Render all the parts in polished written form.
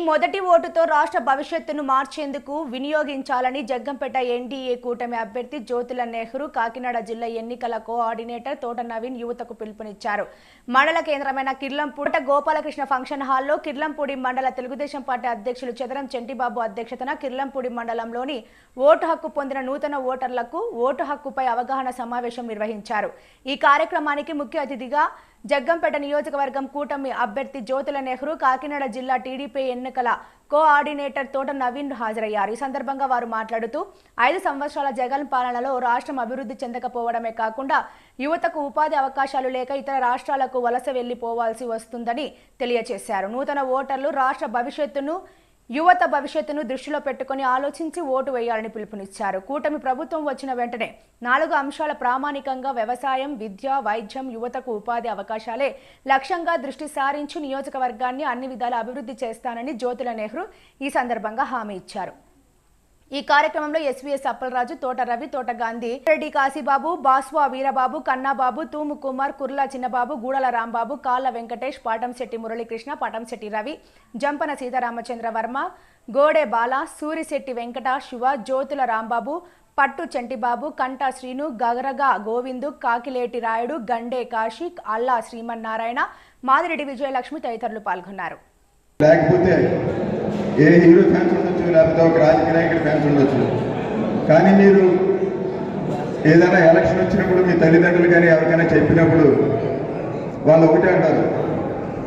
మొదటి ఓటుతో రాష్ట్ర భవిష్యత్తును మార్చేందుకు వినియోగించాలని జగ్గంపేట ఎన్డీఏ కూటమి అభ్యర్థి జ్యోతుల నెహ్రూ కాకినాడ జిల్లా ఎన్నికల కోఆర్డినేటర్ తోట నవీన్ యువతకు పిలుపునిచ్చారు. మండల కేంద్రమైన కిర్లంపూడి గోపాలకృష్ణ ఫంక్షన్ హాల్లో కిర్లంపూడి మండల తెలుగుదేశం పార్టీ అధ్యక్షులు చదరం చెంటిబాబు అధ్యక్షతన కిర్లంపూడి మండలంలోని ఓటు హక్కు పొందిన నూతన ఓటర్లకు ఓటు హక్కుపై అవగాహన సమావేశం నిర్వహించారు. ఈ కార్యక్రమానికి ముఖ్య అతిథిగా జగ్గంపేట నియోజకవర్గం కూటమి అభ్యర్థి జ్యోతుల నెహ్రూ, కాకినాడ జిల్లా టీడీపీ ఎన్నికల కోఆర్డినేటర్ తోట నవీన్ హాజరయ్యారు. ఈ సందర్భంగా వారు మాట్లాడుతూ 5 సంవత్సరాల జగన్ పాలనలో రాష్ట్రం అభివృద్ధి చెందకపోవడమే కాకుండా యువతకు ఉపాధి అవకాశాలు లేక ఇతర రాష్ట్రాలకు వలస వెళ్లిపోవాల్సి వస్తుందని తెలియజేశారు. నూతన ఓటర్లు రాష్ట్ర భవిష్యత్తును యువత భవిష్యత్తును దృష్టిలో పెట్టుకుని ఆలోచించి ఓటు వేయాలని పిలుపునిచ్చారు. కూటమి ప్రభుత్వం వచ్చిన వెంటనే 4 అంశాల ప్రామాణికంగా వ్యవసాయం, విద్య, వైద్యం, యువతకు ఉపాధి అవకాశాలే లక్ష్యంగా దృష్టి సారించి నియోజకవర్గాన్ని అన్ని విధాల అభివృద్ధి చేస్తానని జ్యోతుల నెహ్రూ ఈ సందర్భంగా హామీ ఇచ్చారు. ఈ కార్యక్రమంలో ఎస్వీఎస్ అప్పలరాజు, తోట రవి, తోట గాంధీ, రెడ్డి కాశీబాబు, బాస్వా వీరబాబు, కన్నాబాబు, తూము కుమార్, కుర్లా చిన్నబాబు, గూడల రాంబాబు, కాళ్ళ వెంకటేష్, పాటంశెట్టి మురళీకృష్ణ, పాటంశెట్టి రవి, జంపన సీతారామచంద్ర వర్మ, గోడే బాల, సూరిశెట్టి వెంకట శివ, జ్యోతుల రాంబాబు, పట్టు చెంటిబాబు, కంటా శ్రీను, గగరగా గోవిందు, కాకిలేటి రాయుడు, గండే కాశీ, అల్లా శ్రీమన్నారాయణ, మాదిరెడ్డి విజయలక్ష్మి తదితరులు పాల్గొన్నారు. లేకపోతే ఏ హీరో ఫ్యాన్స్ ఉండొచ్చు, లేకపోతే ఒక రాజకీయ నాయకుడి ఫ్యాన్స్ ఉండొచ్చు. కానీ మీరు ఏదైనా ఎలక్షన్ వచ్చినప్పుడు మీ తల్లిదండ్రులు కానీ ఎవరికైనా చెప్పినప్పుడు వాళ్ళు ఒకటే అంటారు,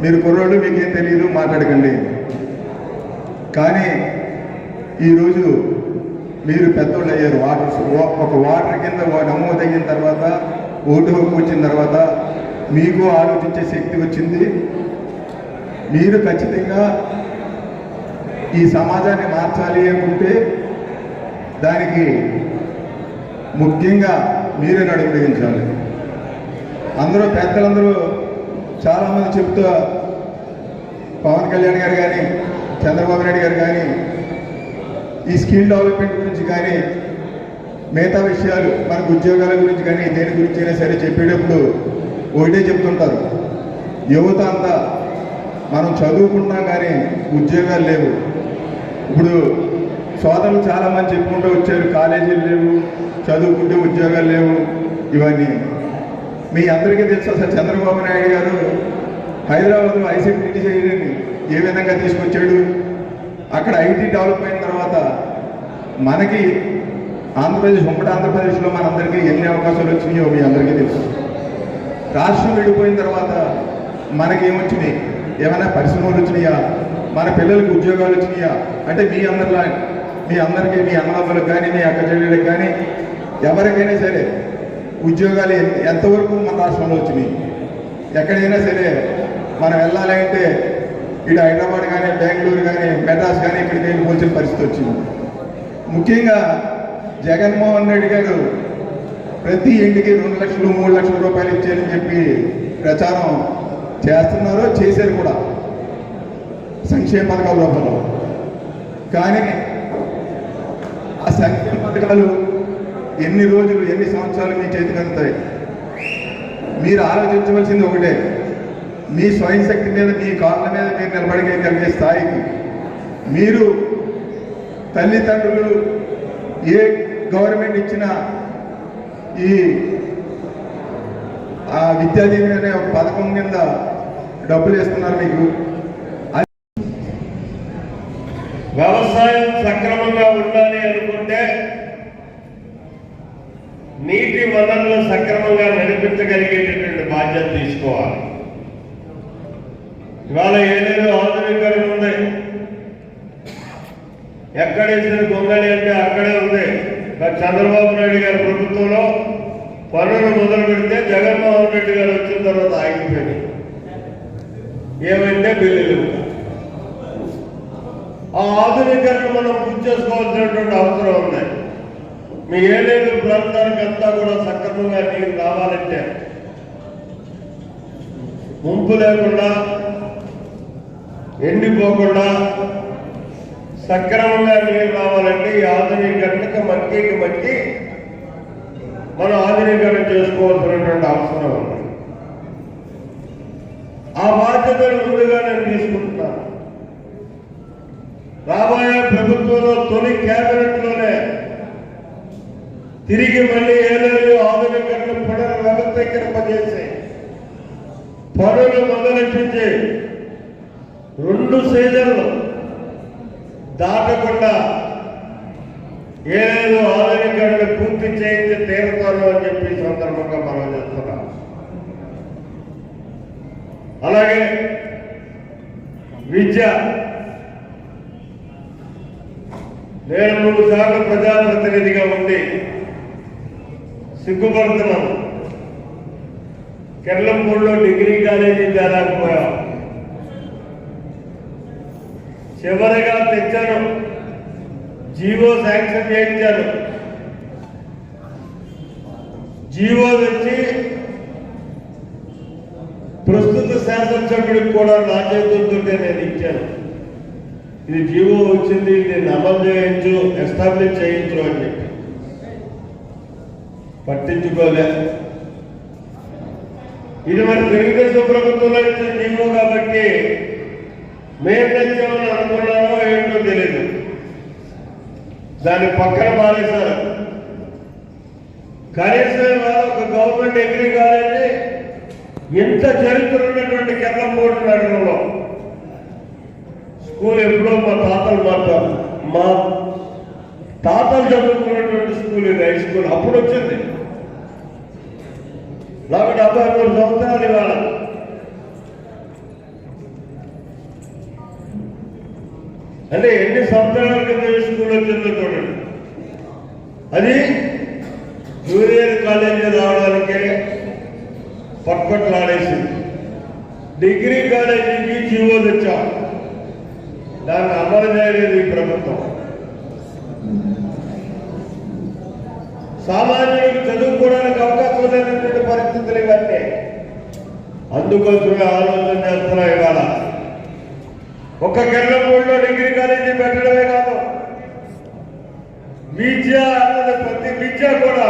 మీరు కుర్రోళ్ళు, మీకేం తెలియదు, మాట్లాడకండి. కానీ ఈరోజు మీరు పెద్దోళ్ళు అయ్యారు. ఒక వాటర్ కింద నమోదయిన తర్వాత, ఓటు హక్కు వచ్చిన తర్వాత మీకు ఆలోచించే శక్తి వచ్చింది. మీరు ఖచ్చితంగా ఈ సమాజాన్ని మార్చాలి అనుకుంటే దానికి ముఖ్యంగా మీరే నడుము బిగించాలి. అందరూ పెద్దలందరూ చాలామంది చెప్తూ పవన్ కళ్యాణ్ గారు కానీ, చంద్రబాబు నాయుడు గారు కానీ ఈ స్కిల్ డెవలప్మెంట్ గురించి కానీ, మిగతా విషయాలు మనకు ఉద్యోగాల గురించి కానీ దేని గురించి అయినా సరే చెప్పేటప్పుడు ఒకటే చెప్తుంటారు, యువత అంతా మనం చదువుకున్నా కానీ ఉద్యోగాలు లేవు. ఇప్పుడు సోదరులు చాలామంది చెప్పుకుంటూ వచ్చారు, కాలేజీలు లేవు, చదువుకుంటే ఉద్యోగాలు లేవు. ఇవన్నీ మీ అందరికీ తెలుసు. అసలు చంద్రబాబు నాయుడు గారు హైదరాబాద్లో ఐసీటీ చేయని ఏ విధంగా తీసుకొచ్చాడు. అక్కడ ఐటీ డెవలప్ అయిన తర్వాత మనకి ఆంధ్రప్రదేశ్, ఉమ్మడి ఆంధ్రప్రదేశ్లో మనందరికీ ఎన్ని అవకాశాలు వచ్చినాయో మీ అందరికీ తెలుసు. రాష్ట్రం విడిపోయిన తర్వాత మనకేమొచ్చినాయి, ఏమైనా పరిశ్రమలు వచ్చినాయా, మన పిల్లలకు ఉద్యోగాలు వచ్చినాయా అంటే మీ అందరికీ, మీ అన్నదమ్ములకు కానీ, మీ అక్క చెల్లెళ్ళకి కానీ ఎవరికైనా సరే ఉద్యోగాలు ఎంతవరకు మన రాష్ట్రంలో వచ్చినాయి. ఎక్కడైనా సరే మనం వెళ్ళాలంటే ఇటు హైదరాబాద్ కానీ, బెంగళూరు కానీ, మెడ్రాస్ కానీ ఇక్కడికి వెళ్ళిపోల్సిన పరిస్థితి వచ్చింది. ముఖ్యంగా జగన్మోహన్ రెడ్డి గారు ప్రతి ఇంటికి 2 లక్షలు 3 లక్షల రూపాయలు ఇచ్చారని చెప్పి ప్రచారం చేస్తున్నారు, చేశారు కూడా సంక్షేమ పథకాల రూపంలో. కానీ ఆ సంక్షేమ పథకాలు ఎన్ని రోజులు, ఎన్ని సంవత్సరాలు మీ చేతికి అందుతాయి? మీరు ఆలోచించవలసింది ఒకటే, మీ స్వయం శక్తి మీద, మీ కాళ్ళ మీద మీరు నిలబడగలిగే స్థాయికి మీరు తల్లిదండ్రులు ఏ గవర్నమెంట్ ఇచ్చిన ఈ విద్యాదీవెన అనే ఒక పథకం కింద డబ్బులు ఇస్తున్నారు మీకు. వ్యవసాయం సక్రమంగా ఉండాలి అనుకుంటే నీటి వనరులు సక్రమంగా నడిపించగలిగేటటువంటి బాధ్యత తీసుకోవాలి. ఇవాళ ఏదైనా ఆధునీకరణ ఉంది, ఎక్కడేసిన గొంగళి అంటే అక్కడే ఉంది. చంద్రబాబు నాయుడు గారి ప్రభుత్వంలో పనులు మొదలు పెడితే జగన్మోహన్ రెడ్డి గారు వచ్చిన తర్వాత ఆగిపోయింది. ఏమైతే బిల్లులు. ఆ ఆధునీకరణ మనం పూర్తి చేసుకోవాల్సినటువంటి అవసరం ఉంది. మీ ఏలేరు ప్రాంతానికి అంతా కూడా సక్రమంగా నీరు రావాలంటే, ముంపు లేకుండా, ఎండిపోకుండా సక్రమంగా నీరు రావాలంటే ఈ ఆధునీకరణకు మట్టికి మనం ఆధునీకరణ చేసుకోవాల్సినటువంటి అవసరం ఉంది. ఆ బాధ్యతను ముందుగా నేను తీసుకుంటున్నాను. రాబోయే ప్రభుత్వంలో తొలి కేబినెట్లోనే తిరిగి మళ్ళీ ఏలేరు ఆధునికరణ పునర్వ్యవస్థీకరింపజేసి పనులు మొదలెట్టించి 2 సీజన్లు దాటకుండా ఏలేరు ఆధునికరణ పూర్తి చేయించి తీరుతాను అని చెప్పి సందర్భంగా మనం చేస్తున్నాం. అలాగే విద్య, నేను 3 సార్లు ప్రజాప్రతినిధిగా ఉండి సిగ్గుపడుతున్నాను. కెర్లంపూడిలో డిగ్రీ కాలేజీ తేలేకపోయాం. చివరిగా తెచ్చాను, జీవో శాంక్షన్ చేయించాను. జీవో తెచ్చి ప్రస్తుత శాసనసభ్యుడికి కూడా నా చేతులతో నేను ఇచ్చాను. ఇది జీవో వచ్చింది, దీన్ని అమలు చేయించు, ఎస్టాబ్లిష్ చేయించు అని చెప్పి పట్టించుకోలే. ఇది మరి తెలుగుదేశం ప్రభుత్వంలో ఇచ్చిన జీవో కాబట్టి మేము తెచ్చామని అనుకున్నామో ఏంటో తెలియదు. దాన్ని పక్కన పారేశారు. కనీసం ఒక గవర్నమెంట్ డిగ్రీ కాలేజీ ఎంత చరిత్ర ఉన్నటువంటి కెర్లంపూడి నగరంలో స్కూల్ ఎప్పుడో మా తాతలు చదువుకున్నటువంటి స్కూల్ ఇది, హై స్కూల్ అప్పుడు వచ్చింది. నాకు 73 సంవత్సరాలు ఇవాళ. అంటే ఎన్ని సంవత్సరాల కింద స్కూల్ వచ్చిందో చూడండి. అది జూనియర్ కాలేజీ రావడానికే పట్పట్లాడేసింది. డిగ్రీ కాలేజీకి జీవో తెచ్చాం, దాన్ని అమలు చేయలేదు ఈ ప్రభుత్వం. సామాన్యులకు చదువుకోవడానికి అవకాశం లేనటువంటి పరిస్థితులు ఇవన్నీ. అందుకోసమే ఆలోచన చేస్తున్నా. ఇవాళ ఒక్క కెర్లంపూడిలో డిగ్రీ కాలేజీ పెట్టడమే కాదు, విద్య అన్నది ప్రతి విద్య కూడా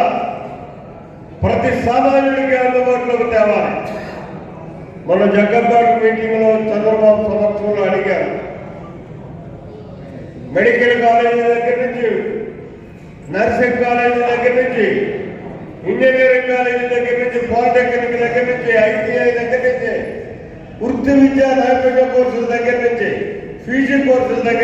ప్రతి సామాన్యుడికి అందుబాటులోకి తేవాలి. మన జగ్గంపేట మీటింగ్ లో చంద్రబాబు సమక్షంలో అడిగారు. మెడికల్ కాలేజీ దగ్గర నుంచి, నర్సింగ్ కాలేజీ దగ్గర నుంచి, ఇంజనీరింగ్ కాలేజీ దగ్గర నుంచి, పాలిటెక్నిక్ దగ్గర నుంచి, ఐటీఐ దగ్గర నుంచి, వృత్తి విద్యా నైపుణ్య కోర్సుల దగ్గర నుంచి, ఫీజు కోర్సుల దగ్గర